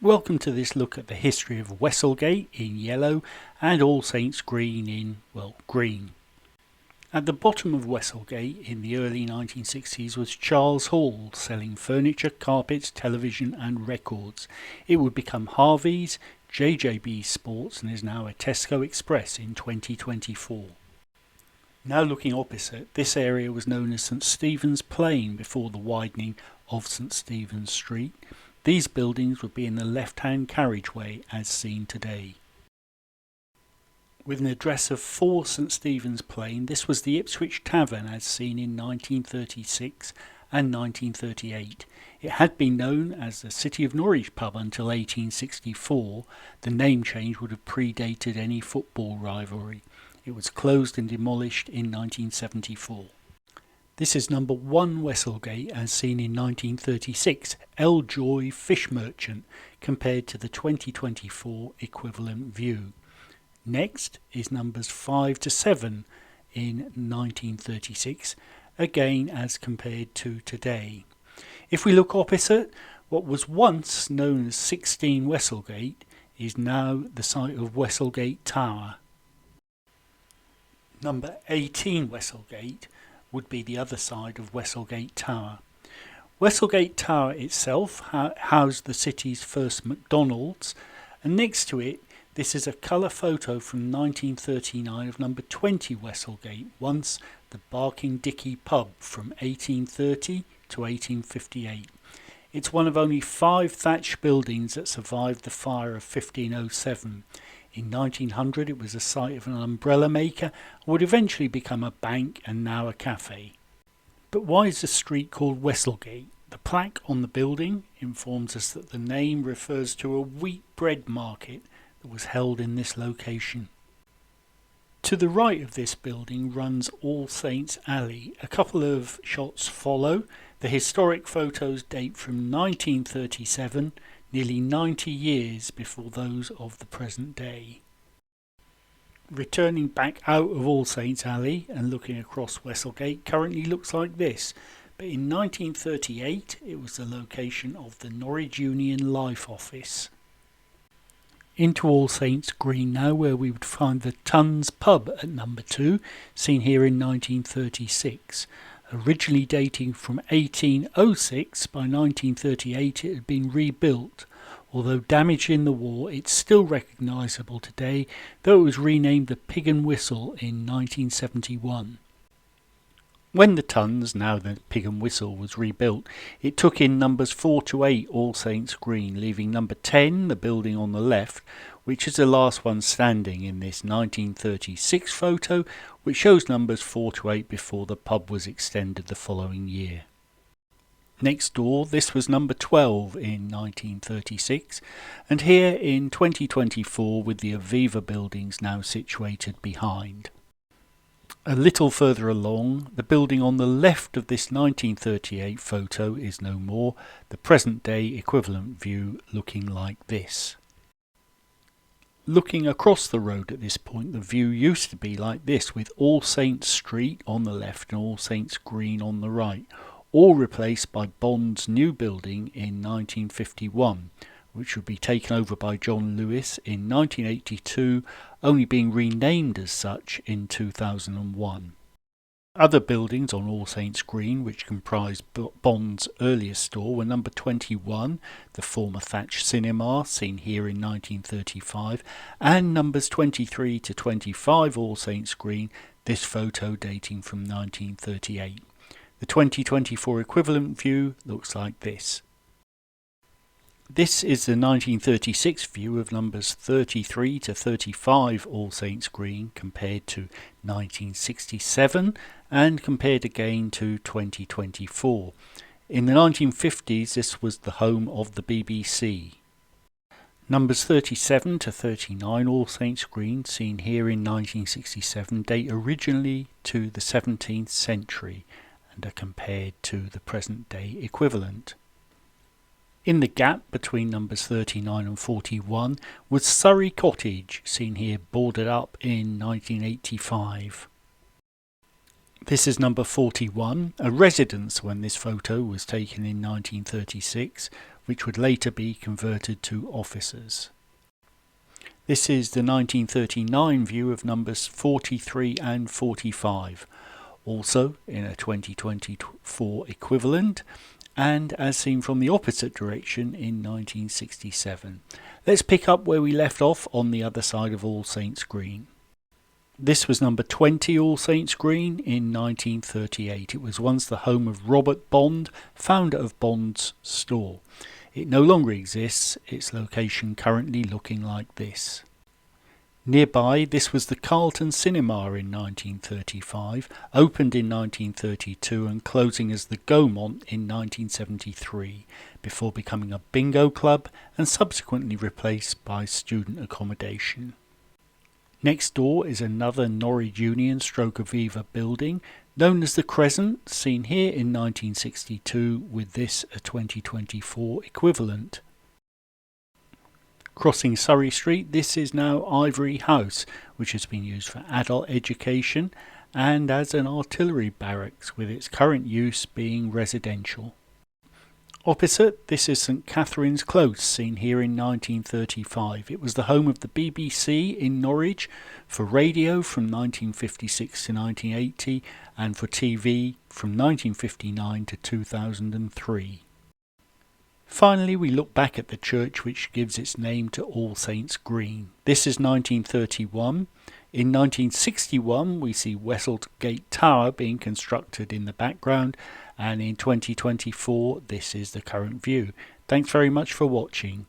Welcome to this look at the history of Westlegate in yellow and All Saints Green in, well, green. At the bottom of Westlegate in the early 1960s was Charles Hall selling furniture, carpets, television and records. It would become Harvey's, JJB Sports and is now a Tesco Express in 2024. Now looking opposite, this area was known as St Stephen's Plain before the widening of St Stephen's Street. These buildings would be in the left-hand carriageway as seen today. With an address of 4 St Stephen's Plain, this was the Ipswich Tavern as seen in 1936 and 1938. It had been known as the City of Norwich pub until 1864. The name change would have predated any football rivalry. It was closed and demolished in 1974. This is number 1 Westlegate as seen in 1936, L. Joy Fish Merchant, compared to the 2024 equivalent view. Next is numbers 5 to 7 in 1936, again as compared to today. If we look opposite, what was once known as 16 Westlegate is now the site of Westlegate Tower. Number 18 Westlegate would be the other side of Westlegate Tower. Westlegate Tower itself housed the city's first McDonald's, and next to it this is a colour photo from 1939 of number 20 Westlegate, once the Barking Dicky pub from 1830 to 1858. It's one of only 5 thatched buildings that survived the fire of 1507. In 1900 it was the site of an umbrella maker and would eventually become a bank and now a cafe. But why is the street called Westlegate? The plaque on the building informs us that the name refers to a wheat bread market that was held in this location. To the right of this building runs All Saints Alley. A couple of shots follow. The historic photos date from 1937, nearly 90 years before those of the present day. Returning back out of All Saints Alley and looking across Westlegate currently looks like this, but in 1938 it was the location of the Norwich Union Life Office. Into All Saints Green now, where we would find the Tons pub at number 2, seen here in 1936. Originally dating from 1806, by 1938 it had been rebuilt. Although damaged in the war, it's still recognisable today, though it was renamed the Pig and Whistle in 1971. When the Tons, now the Pig and Whistle, was rebuilt, it took in numbers 4 to 8 All Saints Green, leaving number 10, the building on the left, which is the last one standing in this 1936 photo, which shows numbers 4 to 8 before the pub was extended the following year. Next door, this was number 12 in 1936, and here in 2024 with the Aviva buildings now situated behind. A little further along, the building on the left of this 1938 photo is no more, the present day equivalent view looking like this. Looking across the road at this point, the view used to be like this, with All Saints Street on the left and All Saints Green on the right, all replaced by Bond's new building in 1951, which would be taken over by John Lewis in 1982, only being renamed as such in 2001. Other buildings on All Saints Green, which comprised Bond's earlier store, were number 21, the former Thatch Cinema, seen here in 1935, and numbers 23 to 25 All Saints Green, this photo dating from 1938. The 2024 equivalent view looks like this. This is the 1936 view of numbers 33 to 35 All Saints Green compared to 1967 and compared again to 2024. In the 1950s this was the home of the BBC. Numbers 37 to 39 All Saints Green, seen here in 1967, date originally to the 17th century and are compared to the present day equivalent. In the gap between numbers 39 and 41 was Surrey Cottage, seen here boarded up in 1985. This is number 41, a residence when this photo was taken in 1936, which would later be converted to offices. This is the 1939 view of numbers 43 and 45, also in a 2024 equivalent, and as seen from the opposite direction in 1967. Let's pick up where we left off on the other side of All Saints Green. This was number 20 All Saints Green in 1938. It was once the home of Robert Bond, founder of Bond's store. It no longer exists, its location currently looking like this. Nearby, this was the Carlton Cinema in 1935, opened in 1932 and closing as the Gaumont in 1973, before becoming a bingo club and subsequently replaced by student accommodation. Next door is another Norwich Union Aviva building, known as the Crescent, seen here in 1962, with this a 2024 equivalent. Crossing Surrey Street, this is now Ivory House, which has been used for adult education and as an artillery barracks, with its current use being residential. Opposite, this is St Catherine's Close, seen here in 1935. It was the home of the BBC in Norwich for radio from 1956 to 1980 and for TV from 1959 to 2003. Finally, we look back at the church which gives its name to All Saints Green. This is 1931. In 1961, we see Westlegate Tower being constructed in the background, and in 2024, this is the current view. Thanks very much for watching.